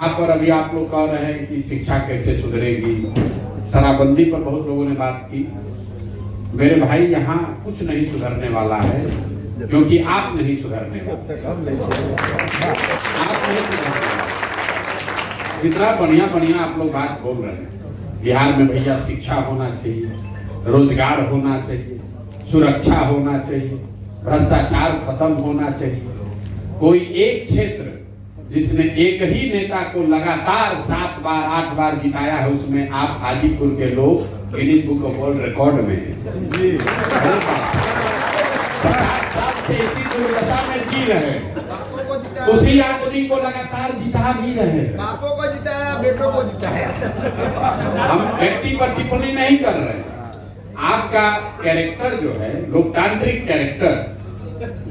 यहाँ पर अभी आप लोग कह रहे हैं कि शिक्षा कैसे सुधरेगी, शराबबंदी पर बहुत लोगों ने बात की। मेरे भाई, यहाँ कुछ नहीं सुधरने वाला है, क्योंकि आप नहीं सुधरने वाले। आप नहीं सुधरने वाले। इतना बढ़िया बढ़िया आप लोग बात बोल रहे हैं। बिहार में भैया शिक्षा होना चाहिए, रोजगार होना चाहिए, सुरक्षा होना चाहिए, भ्रष्टाचार खत्म होना चाहिए। कोई एक क्षेत्र जिसने एक ही नेता को लगातार 7 बार 8 बार जिताया है, उसमें आप हाजीपुर के लोग Guinness book of world record में हैं। 50 साल से इसी दुर्दशा में जी रहे हैं, उसी आदमी को लगातार जिता भी रहे हैं। बापों को जिताया, बेटों को जिताया। हम व्यक्ति पर टिप्पणी नहीं कर रहे हैं। आपका कैरेक्टर जो है, लोकतांत्रिक कैरेक्टर,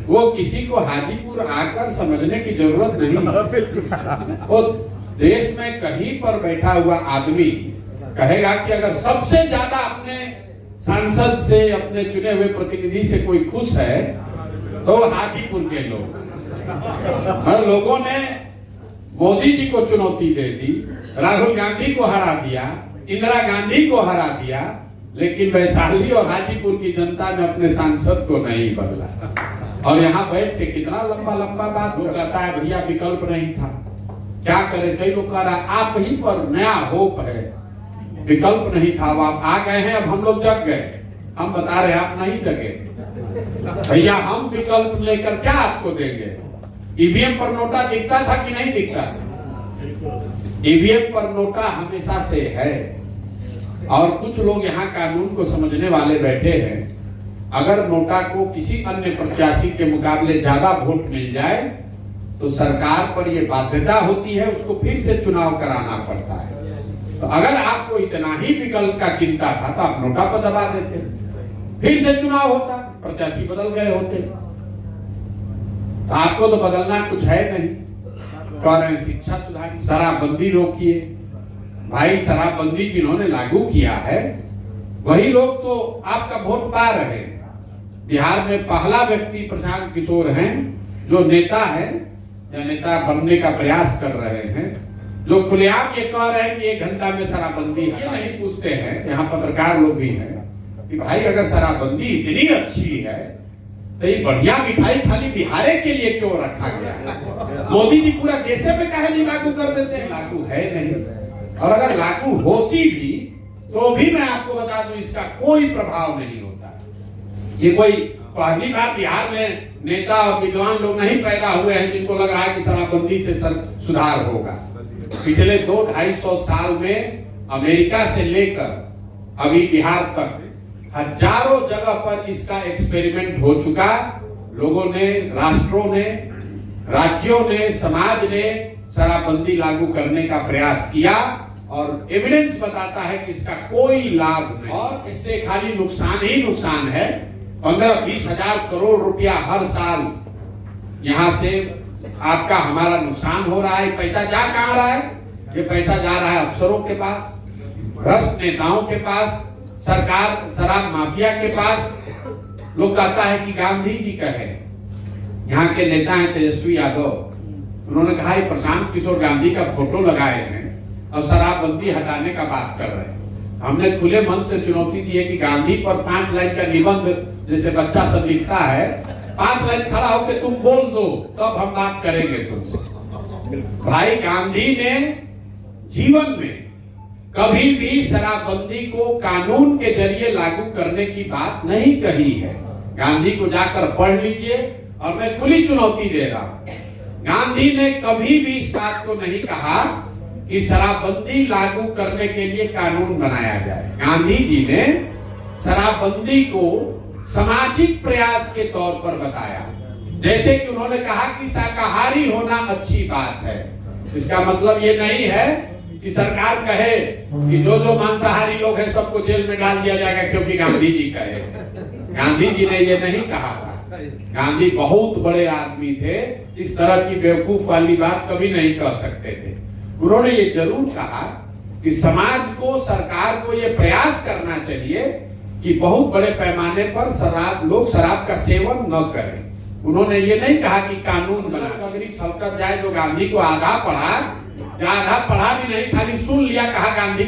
वो किसी को हाजीपुर आकर समझने की जरूरत नहीं। वो देश में कहीं पर बैठा हुआ आदमी कहेगा कि अगर सबसे ज्यादा अपने सांसद से, अपने चुने हुए प्रतिनिधि से कोई खुश है तो हाजीपुर के लोग। और लोगों ने मोदी जी को चुनौती दे दी, राहुल गांधी को हरा दिया, इंदिरा गांधी को हरा दिया, लेकिन वैशाली और हाजीपुर की जनता ने अपने सांसद को नहीं बदला। और यहाँ बैठ के कितना लंबा लंबा बात कहता है, भैया विकल्प नहीं था, क्या करें। कई लोग कह रहा है आप ही पर नया होप है, विकल्प नहीं था, आप आ गए हैं, अब हम लोग जग गए। हम बता रहे हैं आप नहीं जगे भैया, हम विकल्प लेकर क्या आपको देंगे। ईवीएम पर नोटा दिखता था कि नहीं दिखता? ईवीएम पर नोटा हमेशा से है। और कुछ लोग यहाँ कानून को समझने वाले बैठे हैं। अगर नोटा को किसी अन्य प्रत्याशी के मुकाबले ज्यादा वोट मिल जाए तो सरकार पर यह बाध्यता होती है, उसको फिर से चुनाव कराना पड़ता है। तो अगर आपको इतना ही विकल्प का चिंता था तो आप नोटा पर दबा देते, फिर से चुनाव होता, प्रत्याशी बदल गए होते। तो आपको तो बदलना कुछ है नहीं। कह रहे हैं शिक्षा सुधारिए, शराबबंदी रोकिए। भाई, शराबबंदी जिन्होंने लागू किया है वही लोग तो आपका वोट पा रहे हैं। बिहार में पहला व्यक्ति प्रशांत किशोर हैं जो नेता है या नेता बनने का प्रयास कर रहे हैं, जो खुलेआम ये कह रहे हैं कि 1 घंटा में शराबबंदी। ये नहीं पूछते हैं, यहाँ पत्रकार लोग भी हैं, कि भाई अगर शराबबंदी इतनी अच्छी है तो ये बढ़िया मिठाई खाली बिहार के लिए क्यों रखा गया है? मोदी जी पूरा देश में काहे नहीं लागू कर देते हैं? लागू है नहीं। और अगर लागू होती भी तो भी मैं आपको बता दूं इसका कोई प्रभाव नहीं होता। ये कोई पहली बार बिहार में नेता और विद्वान लोग नहीं पैदा हुए हैं जिनको लग रहा है कि शराबबंदी से सुधार होगा। पिछले 200-250 साल में अमेरिका से लेकर अभी बिहार तक हजारों जगह पर इसका एक्सपेरिमेंट हो चुका। लोगों ने, राष्ट्रों ने, राज्यों ने, समाज ने शराबबंदी लागू करने का प्रयास किया और एविडेंस बताता है कि इसका कोई लाभ नहीं, और इससे खाली नुकसान ही नुकसान है। 15-20 हजार करोड़ रुपया हर साल यहां से आपका हमारा नुकसान हो रहा है। पैसा जा कहां रहा है? ये पैसा जा रहा है अफसरों के पास, भ्रष्ट नेताओं के पास, सरकार शराब माफिया के पास। लोग कहता है कि गांधी जी कहे, यहाँ के नेता हैं तेजस्वी यादव, उन्होंने कहा प्रशांत किशोर गांधी का फोटो लगाए हैं और शराबबंदी हटाने का बात कर रहे हैं। हमने खुले मन से चुनौती दी है कि गांधी पर 5 लाइन का निबंध जैसे बच्चा सब लिखता है, 5 लाइन खड़ा होकर तुम बोल दो तब हम बात करेंगे तुमसे। भाई, गांधी ने जीवन में कभी भी शराबबंदी को कानून के जरिए लागू करने की बात नहीं कही है। गांधी को जाकर पढ़ लीजिए, और मैं खुली चुनौती दे रहा हूं, गांधी ने कभी भी इस बात को नहीं कहा कि शराबबंदी लागू करने के लिए कानून बनाया जाए। गांधी जी ने शराबबंदी को सामाजिक प्रयास के तौर पर बताया। जैसे कि उन्होंने कहा कि शाकाहारी होना अच्छी बात है। इसका मतलब ये नहीं है कि सरकार कहे कि जो जो मांसाहारी लोग हैं सबको जेल में डाल दिया जाएगा क्योंकि गांधी जी कहे। गांधी जी ने ये नहीं कहा था। गांधी बहुत बड़े आदमी थे, इस तरह की बेवकूफ वाली बात कभी नहीं कह सकते थे। उन्होंने ये जरूर कहा कि समाज को, सरकार को ये प्रयास करना चाहिए कि बहुत बड़े पैमाने पर लोग शराब का सेवन न करें। उन्होंने ये नहीं कहा कि कानून बना। अगर छलकत जाए तो गांधी को आधा पढ़ा या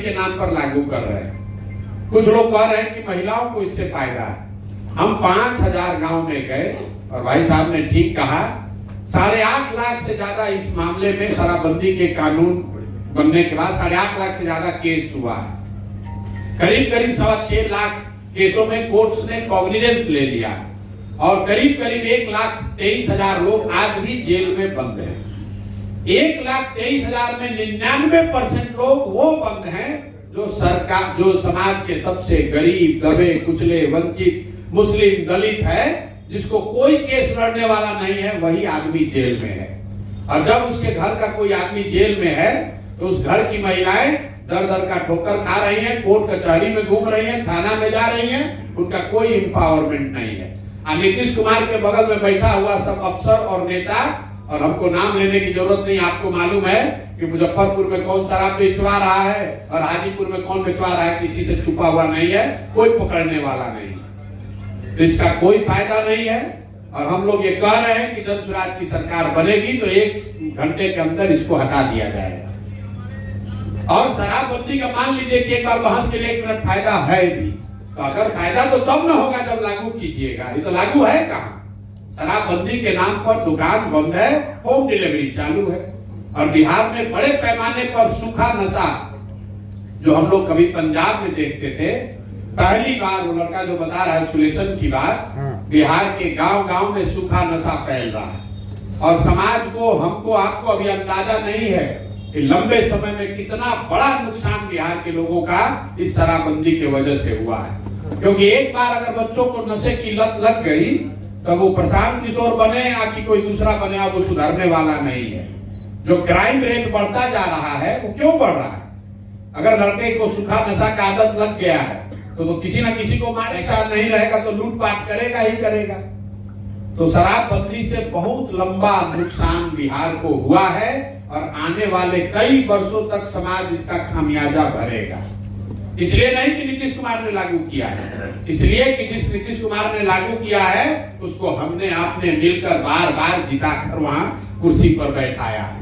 के नाम पर लागू कर रहे हैं। कुछ लोग कह रहे हैं कि महिलाओं को इससे फायदा है। हम 5000 गांव में गए और भाई साहब ने ठीक कहा, 8.5 लाख से ज्यादा इस मामले में शराबबंदी के कानून बनने के बाद 8.5 लाख से ज्यादा केस हुआ है। करीब 6.25 लाख केसों में कोर्ट्स ने कॉग्निजेंस ले लिया और करीब 1,23,000 लोग आज भी जेल में बंद हैं। 1,23,000 में 99% लोग वो बंद हैं जो सरकार, जो समाज के सबसे गरीब, दबे कुचले, वंचित, मुस्लिम, दलित है, जिसको कोई केस लड़ने वाला नहीं है, वही आदमी जेल में है। और जब उसके घर का कोई आदमी जेल में है तो उस घर की महिलाएं दर दर का ठोकर खा रही हैं, कोर्ट कचहरी में घूम रही हैं, थाना में जा रही हैं, उनका कोई एम्पावरमेंट नहीं है। नीतीश कुमार के बगल में बैठा हुआ सब अफसर और नेता, और हमको नाम लेने की जरूरत नहीं, आपको मालूम है कि मुजफ्फरपुर में कौन शराब बेचवा रहा है और हाजीपुर में कौन बेचवा रहा है, किसी से छुपा हुआ नहीं है, कोई पकड़ने वाला नहीं है। तो इसका कोई फायदा नहीं है। और हम लोग ये कह रहे हैं कि जन स्वराज की सरकार बनेगी तो 1 घंटे के अंदर इसको हटा दिया जाएगा। और शराबबंदी का मान लीजिए कि एक बार बहस के लिए 1 मिनट फायदा है भी, तो अगर फायदा तो तब न होगा जब लागू कीजिएगा। ये तो लागू है कहाँ? शराबबंदी के नाम पर दुकान बंद है, होम डिलीवरी चालू है। और बिहार में बड़े पैमाने पर सूखा नशा, जो हम लोग कभी पंजाब में देखते थे, पहली बार वो लड़का जो बता रहा है सुलेशन की बात, बिहार के गांव-गांव में सूखा नशा फैल रहा है। और समाज को, हमको, आपको अभी अंदाजा नहीं है कि लंबे समय में कितना बड़ा नुकसान बिहार के लोगों का इस शराबबंदी की वजह से हुआ है। क्योंकि एक बार अगर बच्चों को नशे की लत लग गई तो वो प्रशांत किशोर बने या कि कोई दूसरा बने, अब वो सुधरने वाला नहीं है। जो क्राइम रेट बढ़ता जा रहा है वो क्यों बढ़ रहा है? अगर लड़के को सूखा नशा का आदत लग गया है तो किसी ना किसी को मार, ऐसा नहीं रहेगा तो लूटपाट करेगा ही करेगा। तो शराबबंदी से बहुत लंबा नुकसान बिहार को हुआ है और आने वाले कई वर्षों तक समाज इसका खामियाजा भरेगा। इसलिए नहीं कि नीतीश कुमार ने लागू किया है, इसलिए कि जिस नीतीश कुमार ने लागू किया है उसको हमने आपने मिलकर बार बार जिताकर वहां कुर्सी पर बैठाया है।